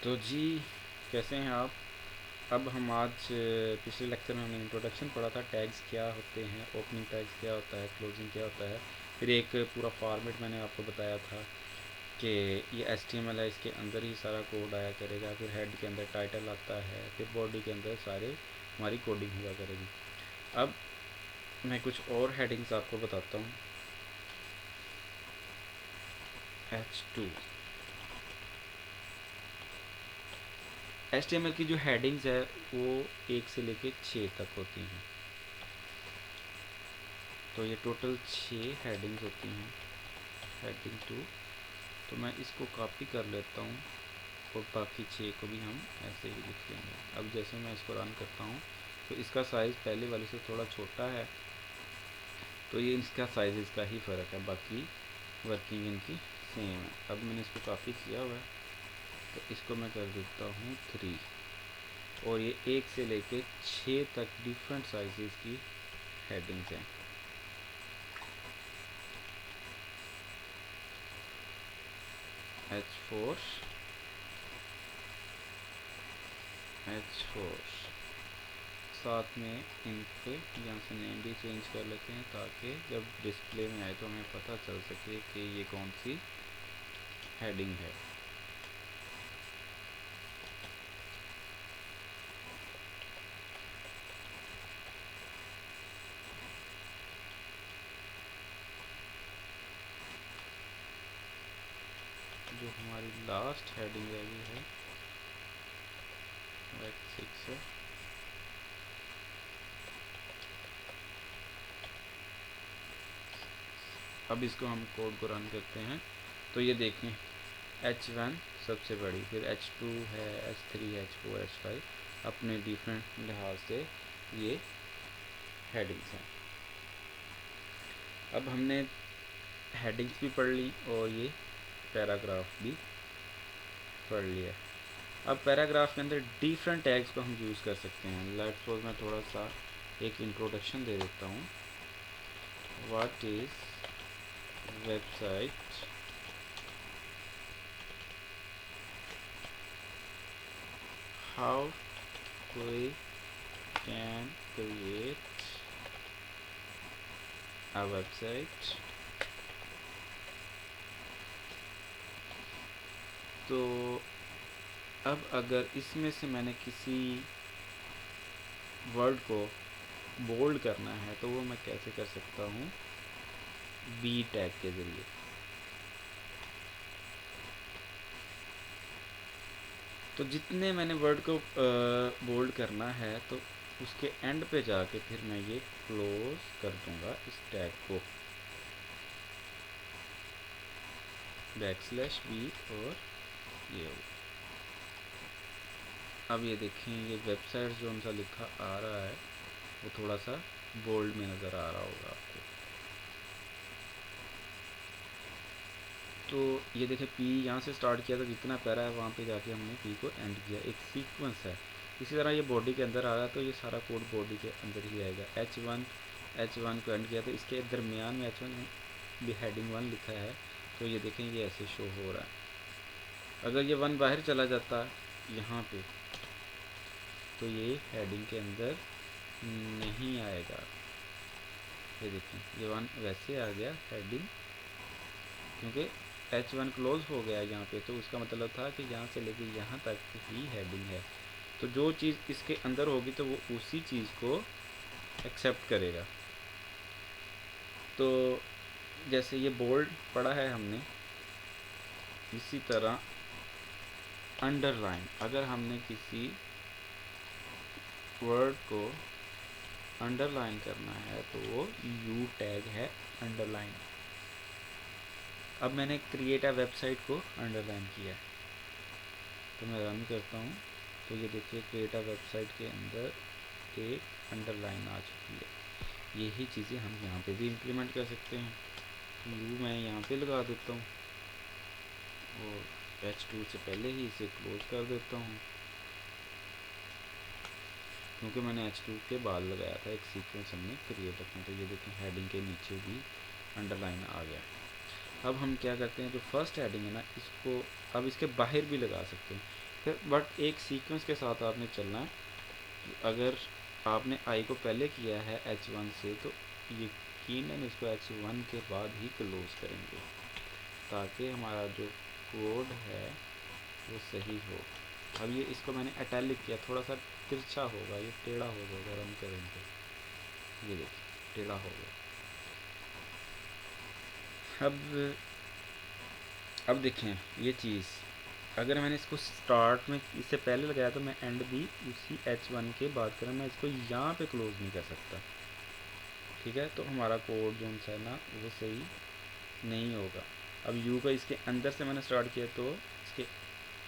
तो जी, कैसे हैं आप? अब हम आज पिछले लेक्चर में हमने इंट्रोडक्शन पढ़ा था, टैग्स क्या होते हैं, ओपनिंग टैग्स क्या होता है, क्लोजिंग क्या होता है। फिर एक पूरा फॉर्मेट मैंने आपको बताया था कि ये HTML है, इसके अंदर ही सारा कोड आया करेगा। फिर हेड के अंदर टाइटल आता है, फिर बॉडी के अंदर सारे हमारी कोडिंग हुआ करेगी। अब मैं कुछ और हेडिंग्स आपको बताता हूँ। H2 HTML की जो हेडिंग्स है वो 1 से लेके 6 तक होती हैं। तो ये टोटल 6 हेडिंग्स होती हैं, हेडिंग 2। तो मैं इसको कॉपी कर लेता हूँ और बाकी 6 को भी हम ऐसे ही लिख लेंगे। अब जैसे मैं इसको रन करता हूँ तो इसका साइज़ पहले वाले से थोड़ा छोटा है, तो ये इसका साइज़ इसका ही फ़र्क है, बाकी वर्किंग इनकी सेम है। अब मैंने इसको कॉपी किया हुआ है, तो इसको मैं कर देता हूँ 3। और ये 1 से लेके 6 तक डिफरेंट साइज़ की हेडिंग्स हैं। H4 साथ में इन पे यहाँ से नेम भी चेंज कर लेते हैं, ताकि जब डिस्प्ले में आए तो हमें पता चल सके कि ये कौन सी हेडिंग है। जो हमारी लास्ट हेडिंग रही है वो H6 है। अब इसको हम कोड को रन करते हैं, तो ये देखें H1 सबसे बड़ी, फिर H2 है, H3, H4, H5 अपने डिफरेंट लिहाज से ये हेडिंग्स हैं। अब हमने हेडिंग्स भी पढ़ ली और ये पैराग्राफ भी पढ़ लिया। अब पैराग्राफ के अंदर डिफरेंट टैग्स को हम यूज़ कर सकते हैं। लेट्स सपोज मैं थोड़ा सा एक इंट्रोडक्शन दे देता हूँ। What is website, how we can create a website. तो अब अगर इसमें से मैंने किसी वर्ड को बोल्ड करना है तो वो मैं कैसे कर सकता हूँ? बी टैग के ज़रिए। तो जितने मैंने वर्ड को बोल्ड करना है तो उसके एंड पे जाके फिर मैं ये क्लोज कर दूंगा इस टैग को, \b और ये हो। अब ये देखें, ये वेबसाइट जो उनसा लिखा आ रहा है वो थोड़ा सा बोल्ड में नज़र आ रहा होगा आपको। तो ये देखें, पी यहाँ से स्टार्ट किया था, जितना पैरा है वहाँ पे जाके हमने पी को एंड किया, एक सीक्वेंस है। इसी तरह ये बॉडी के अंदर आ रहा है तो ये सारा कोड बॉडी के अंदर ही आएगा। H1 को एंड किया तो इसके दरमियान में H1 भी हेडिंग 1 लिखा है, तो ये देखें ये ऐसे शो हो रहा है। अगर ये 1 बाहर चला जाता यहाँ पे तो ये हेडिंग के अंदर नहीं आएगा। ये देखें, ये 1 वैसे आ गया हेडिंग, क्योंकि H1 क्लोज हो गया यहाँ पे, तो उसका मतलब था कि यहाँ से लेके यहाँ तक ही हेडिंग है। तो जो चीज़ इसके अंदर होगी तो वो उसी चीज़ को एक्सेप्ट करेगा। तो जैसे ये बोल्ड पढ़ा है हमने, इसी तरह अंडरलाइन, अगर हमने किसी वर्ड को अंडरलाइन करना है तो वो यू टैग है अंडरलाइन। अब मैंने क्रिएट अ वेबसाइट को अंडरलाइन किया है, तो मैं रन करता हूँ तो ये देखिए क्रिएट अ वेबसाइट के अंदर एक अंडरलाइन आ चुकी है। यही चीज़ें हम यहाँ पे भी इम्प्लीमेंट कर सकते हैं। यू मैं यहाँ पे लगा देता हूँ और H2 से पहले ही इसे क्लोज कर देता हूँ, क्योंकि मैंने H2 के बाद लगाया था, एक सीक्वेंस हमने क्रिएट रखना। तो ये देखें हेडिंग के नीचे भी अंडरलाइन आ गया। अब हम क्या करते हैं, जो फर्स्ट हेडिंग है ना, इसको अब इसके बाहर भी लगा सकते हैं। फिर बट एक सीक्वेंस के साथ आपने चलना है। अगर आपने आई को पहले किया है H1 से तो यकीनन इसको H1 के बाद ही क्लोज करेंगे, ताकि हमारा जो कोड है वो सही हो। अब ये इसको मैंने इटैलिक किया, थोड़ा सा तिरछा होगा, ये टेढ़ा होगा अगर हम करेंगे। ये देखिए टेढ़ा हो गया। अब देखें ये चीज़, अगर मैंने इसको स्टार्ट में इससे पहले लगाया तो मैं एंड भी उसी H1 के बाद करूँ, मैं इसको यहाँ पे क्लोज नहीं कर सकता। ठीक है, तो हमारा कोड जो है ना वो सही नहीं होगा। अब यू का इसके अंदर से मैंने स्टार्ट किया तो इसके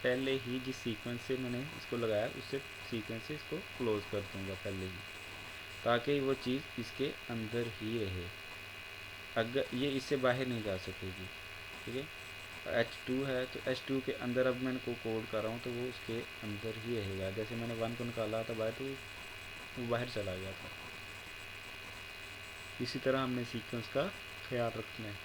पहले ही जिस सीक्वेंस से मैंने इसको लगाया उससे सीक्वेंस से इसको क्लोज कर दूंगा पहले ही, ताकि वो चीज़ इसके अंदर ही रहे, अगर ये इससे बाहर नहीं जा सकेगी। ठीक है, H2 है तो H2 के अंदर अब मैंने को कोड कर रहा हूँ तो वो उसके अंदर ही रहेगा। जैसे मैंने 1 को निकाला था बाहर तो वो बाहर चला गया था। इसी तरह हमने सीक्वेंस का ख्याल रखना है।